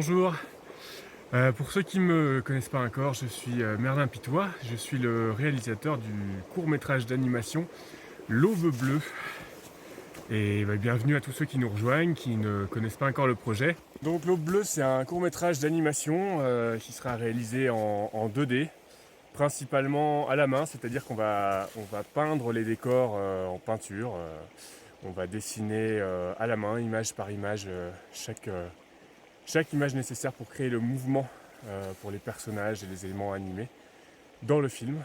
Bonjour, pour ceux qui ne me connaissent pas encore, je suis Merlin Pitois, je suis le réalisateur du court-métrage d'animation L'Aube Bleue. Et bienvenue à tous ceux qui nous rejoignent, qui ne connaissent pas encore le projet. Donc L'Aube Bleue, c'est un court-métrage d'animation qui sera réalisé en 2D, principalement à la main, c'est-à-dire qu'on va peindre les décors en peinture. On va dessiner à la main, image par image, chaque image nécessaire pour créer le mouvement pour les personnages et les éléments animés dans le film.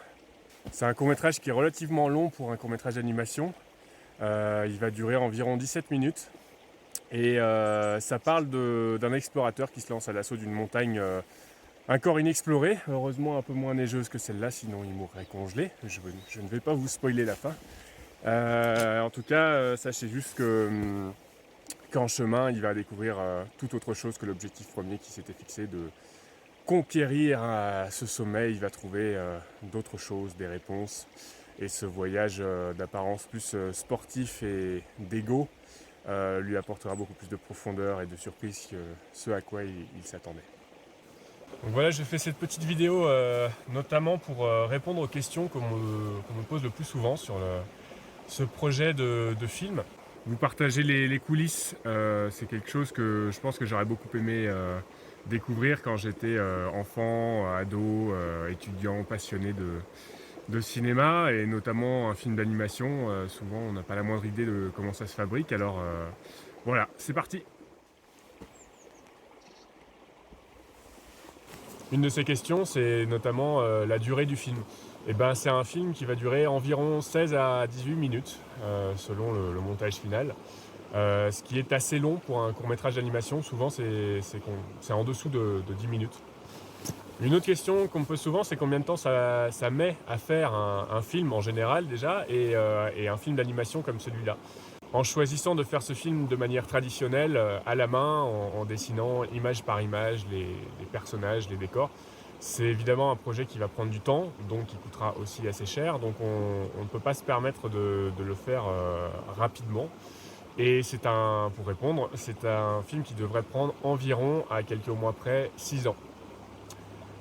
C'est un court-métrage qui est relativement long pour un court-métrage d'animation. Il va durer environ 17 minutes. Et ça parle d'un explorateur qui se lance à l'assaut d'une montagne encore inexplorée, heureusement un peu moins neigeuse que celle-là, sinon il mourrait congelé. Je ne vais pas vous spoiler la fin. En tout cas, sachez juste qu'en chemin, il va découvrir tout autre chose que l'objectif premier qui s'était fixé de conquérir ce sommet. Il va trouver d'autres choses, des réponses. Et ce voyage d'apparence plus sportif et d'ego lui apportera beaucoup plus de profondeur et de surprise que ce à quoi il s'attendait. Donc voilà, je fais cette petite vidéo notamment pour répondre aux questions qu'on me pose le plus souvent sur ce projet de film. Vous partagez les coulisses, c'est quelque chose que je pense que j'aurais beaucoup aimé découvrir quand j'étais enfant, ado, étudiant, passionné de cinéma et notamment un film d'animation. Souvent on n'a pas la moindre idée de comment ça se fabrique, alors voilà, c'est parti. Une de ces questions, c'est notamment la durée du film. Et c'est un film qui va durer environ 16 à 18 minutes, selon le montage final. Ce qui est assez long pour un court-métrage d'animation. Souvent, c'est en dessous de 10 minutes. Une autre question qu'on me pose souvent, c'est combien de temps ça met à faire un film en général déjà, et un film d'animation comme celui-là. En choisissant de faire ce film de manière traditionnelle, à la main, en dessinant image par image les personnages, les décors, c'est évidemment un projet qui va prendre du temps, donc qui coûtera aussi assez cher. Donc on ne peut pas se permettre de le faire rapidement. Et pour répondre, c'est un film qui devrait prendre environ, à quelques mois près, 6 ans.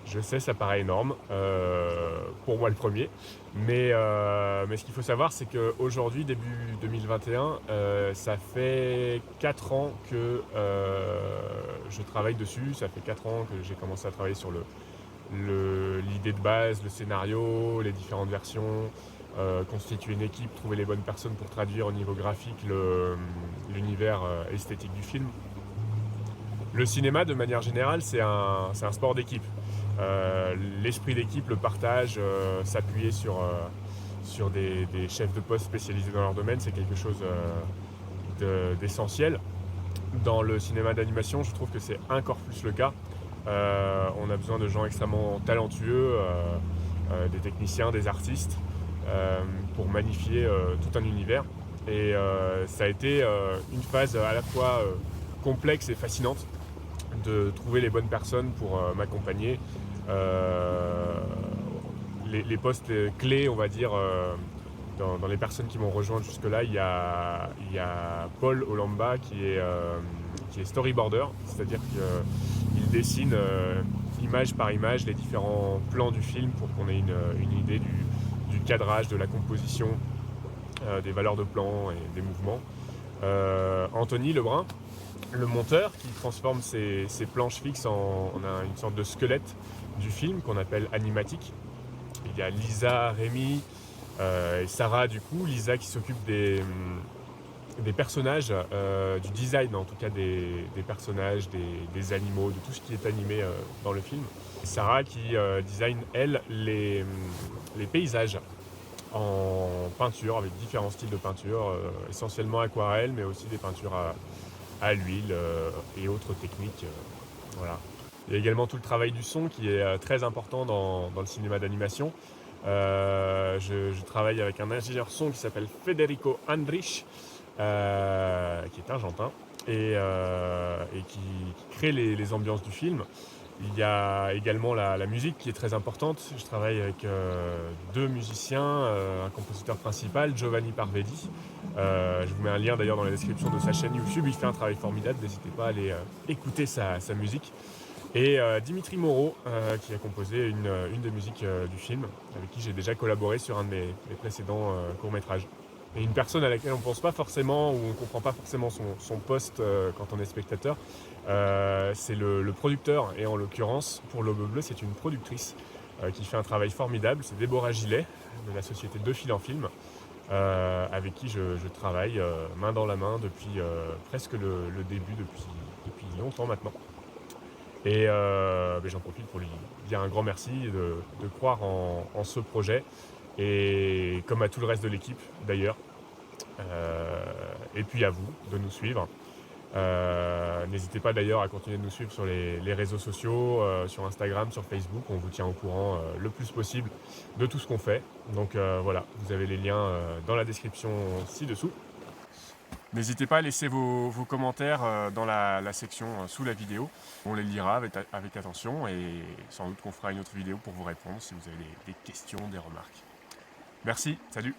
Je sais, ça paraît énorme, pour moi le premier, mais ce qu'il faut savoir, c'est qu'aujourd'hui, début 2021, ça fait 4 ans que je travaille dessus, ça fait 4 ans que j'ai commencé à travailler sur l'idée de base, le scénario, les différentes versions, constituer une équipe, trouver les bonnes personnes pour traduire au niveau graphique l'univers esthétique du film. Le cinéma, de manière générale, c'est un sport d'équipe. L'esprit d'équipe, le partage, s'appuyer sur des chefs de poste spécialisés dans leur domaine, c'est quelque chose d'essentiel. Dans le cinéma d'animation, je trouve que c'est encore plus le cas. On a besoin de gens extrêmement talentueux, des techniciens, des artistes, pour magnifier tout un univers. Et ça a été une phase à la fois complexe et fascinante de trouver les bonnes personnes pour m'accompagner. Les postes clés, on va dire, dans les personnes qui m'ont rejoint jusque-là, il y a Paul Olamba qui est storyboarder, c'est-à-dire qu'il dessine image par image les différents plans du film pour qu'on ait une idée du cadrage, de la composition, des valeurs de plan et des mouvements. Anthony Lebrun, le monteur, qui transforme ses planches fixes en une sorte de squelette du film qu'on appelle animatique. Il y a Lisa, Rémi et Sarah, du coup. Lisa qui s'occupe des personnages, du design en tout cas des personnages, des animaux, de tout ce qui est animé dans le film. Et Sarah qui design, elle, les paysages en peinture, avec différents styles de peinture, essentiellement aquarelle, mais aussi des peintures à l'huile et autres techniques. Voilà. Il y a également tout le travail du son qui est très important dans le cinéma d'animation. Je travaille avec un ingénieur son qui s'appelle Federico Andrich, qui est argentin et qui crée les ambiances du film. Il y a également la musique qui est très importante. Je travaille avec deux musiciens, un compositeur principal, Giovanni Parvedi. Je vous mets un lien d'ailleurs dans la description de sa chaîne YouTube. Il fait un travail formidable, n'hésitez pas à aller écouter sa musique. Et Dimitri Moreau, qui a composé une des musiques du film, avec qui j'ai déjà collaboré sur un de mes précédents courts-métrages. Et une personne à laquelle on ne pense pas forcément, ou on ne comprend pas forcément son poste quand on est spectateur, c'est le producteur. Et en l'occurrence, pour l'Aube Bleue, c'est une productrice qui fait un travail formidable. C'est Déborah Gillet, de la société Deux Fils en Film, avec qui je travaille main dans la main depuis presque le début, depuis longtemps maintenant. Et j'en profite pour lui dire un grand merci de croire en ce projet, et comme à tout le reste de l'équipe d'ailleurs. Et puis à vous de nous suivre. N'hésitez pas d'ailleurs à continuer de nous suivre sur les réseaux sociaux, sur Instagram, sur Facebook. On vous tient au courant le plus possible de tout ce qu'on fait. Donc voilà, vous avez les liens dans la description ci-dessous. N'hésitez pas à laisser vos commentaires dans la section sous la vidéo. On les lira avec attention, et sans doute qu'on fera une autre vidéo pour vous répondre si vous avez des questions, des remarques. Merci, salut!